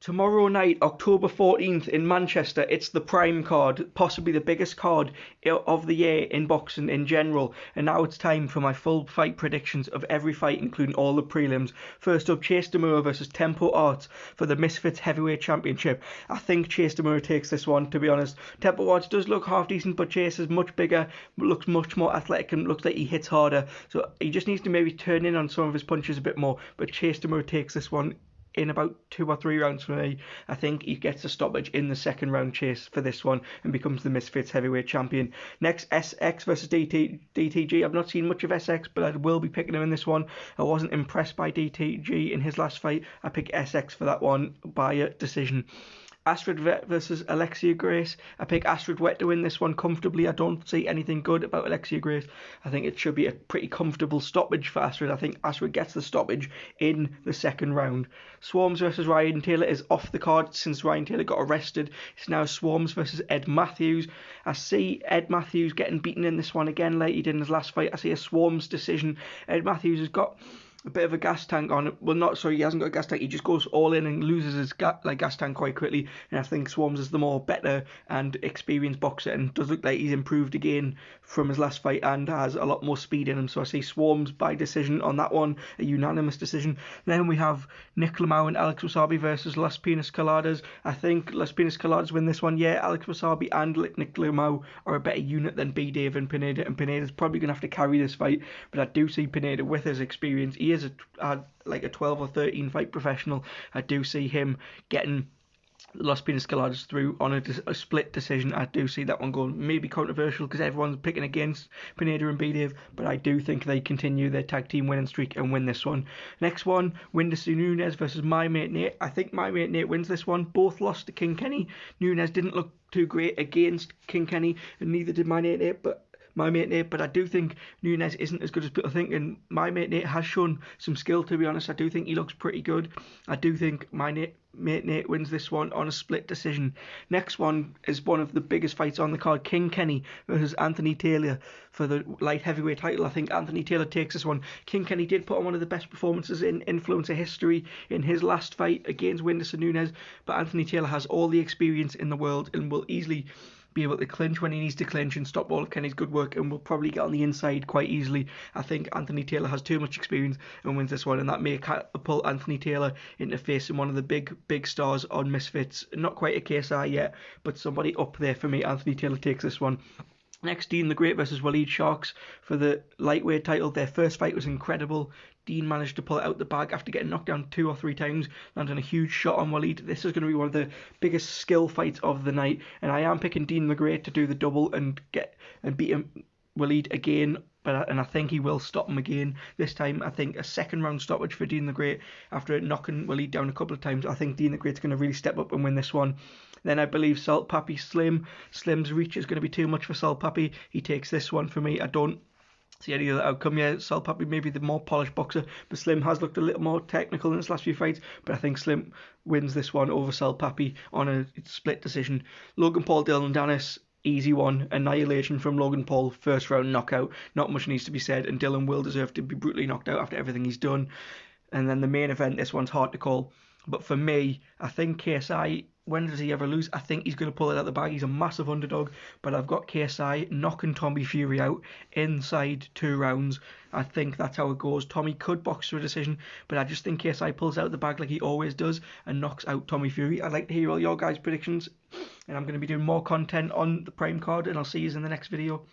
Tomorrow night, October 14th in Manchester, it's the Prime card, possibly the biggest card of the year in boxing in general. And now it's time for my full fight predictions of every fight, including all the prelims. First up, Chase Demura versus Tempo Arts for the Misfits Heavyweight Championship. I think Chase Demura takes this one, to be honest. Tempo Arts does look half decent, but Chase is much bigger, looks much more athletic, and looks like he hits harder. So he just needs to maybe turn in on some of his punches a bit more. But Chase Demura takes this one in about 2 or 3 rounds for me. I think he gets a stoppage in the second round, Chase, for this one and becomes the Misfits heavyweight champion. Next, SX versus DTG. I've not seen much of SX, but I will be picking him in this one. I wasn't impressed by DTG in his last fight. I pick SX for that one by a decision. Astrid Vet versus Alexia Grace. I pick Astrid Vet to win this one comfortably. I don't see anything good about Alexia Grace. I think it should be a pretty comfortable stoppage for Astrid. I think Astrid gets the stoppage in the second round. Swarms versus Ryan Taylor is off the card since Ryan Taylor got arrested. It's now Swarms versus Ed Matthews. I see Ed Matthews getting beaten in this one again like he did in his last fight. I see a Swarms decision. Ed Matthews has got a bit of a gas tank on it. Well, not sorry, he hasn't got a gas tank. He just goes all in and loses his gas tank quite quickly. And I think Swarms is the more better and experienced boxer and does look like he's improved again from his last fight and has a lot more speed in him. So I see Swarms by decision on that one, a unanimous decision. Then we have Nick Lamau and Alex Wasabi versus Las Pinas Coladas. I think Las Pinas Coladas win this one. Yeah, Alex Wasabi and Nick Lamau are a better unit than B. Dave and Pineda. And Pineda's probably going to have to carry this fight. But I do see Pineda with his experience. He is like a 12 or 13 fight professional. I do see him getting Las Pinas Coladas through on a split decision. I do see that one going maybe controversial because everyone's picking against Pineda and B-Dave, but I do think they continue their tag team winning streak and win this one. Next one, Whindersson Nunes versus My Mate Nate. I think My Mate Nate wins this one. Both lost to King Kenny. Nunes didn't look too great against King Kenny, and neither did My Mate Nate, but I do think Nunes isn't as good as people think, and My Mate Nate has shown some skill, to be honest. I do think he looks pretty good. I do think Mate Nate wins this one on a split decision. Next one is one of the biggest fights on the card, King Kenny versus Anthony Taylor for the light heavyweight title. I think Anthony Taylor takes this one. King Kenny did put on one of the best performances in influencer history in his last fight against Whindersson Nunes, but Anthony Taylor has all the experience in the world and will easily be able to clinch when he needs to clinch and stop all of Kenny's good work, and will probably get on the inside quite easily. I think Anthony Taylor has too much experience and wins this one, and that may catapult Anthony Taylor into facing one of the big stars on Misfits. Not quite a KSI yet, but somebody up there for me. Anthony Taylor takes this one. Next, Dean the Great versus Waleed Sharks for the lightweight title. Their first fight was incredible. Dean managed to pull it out the bag after getting knocked down 2 or 3 times, landing a huge shot on Waleed. This is going to be one of the biggest skill fights of the night, and I am picking Dean the Great to do the double and beat him, Waleed again. And I think he will stop him again. This time, I think a second round stoppage for Dean the Great after knocking Waleed down a couple of times. I think Dean the Great's going to really step up and win this one. Then I believe Salt Papi Slim. Slim's reach is going to be too much for Salt Papi. He takes this one for me. I don't see any other outcome yet. Salt Papi may be the more polished boxer, but Slim has looked a little more technical in his last few fights. But I think Slim wins this one over Salt Papi on a split decision. Logan Paul, Dylan Dennis. Easy one, annihilation from Logan Paul, first round knockout. Not much needs to be said, and Dylan will deserve to be brutally knocked out after everything he's done. And then the main event, this one's hard to call, but for me, I think KSI, when does he ever lose? I think he's going to pull it out the bag. He's a massive underdog, but I've got KSI knocking Tommy Fury out inside 2 rounds. I think that's how it goes. Tommy could box to a decision, but I just think KSI pulls out the bag like he always does and knocks out Tommy Fury. I'd like to hear all your guys' predictions, and I'm going to be doing more content on the Prime card, and I'll see you in the next video.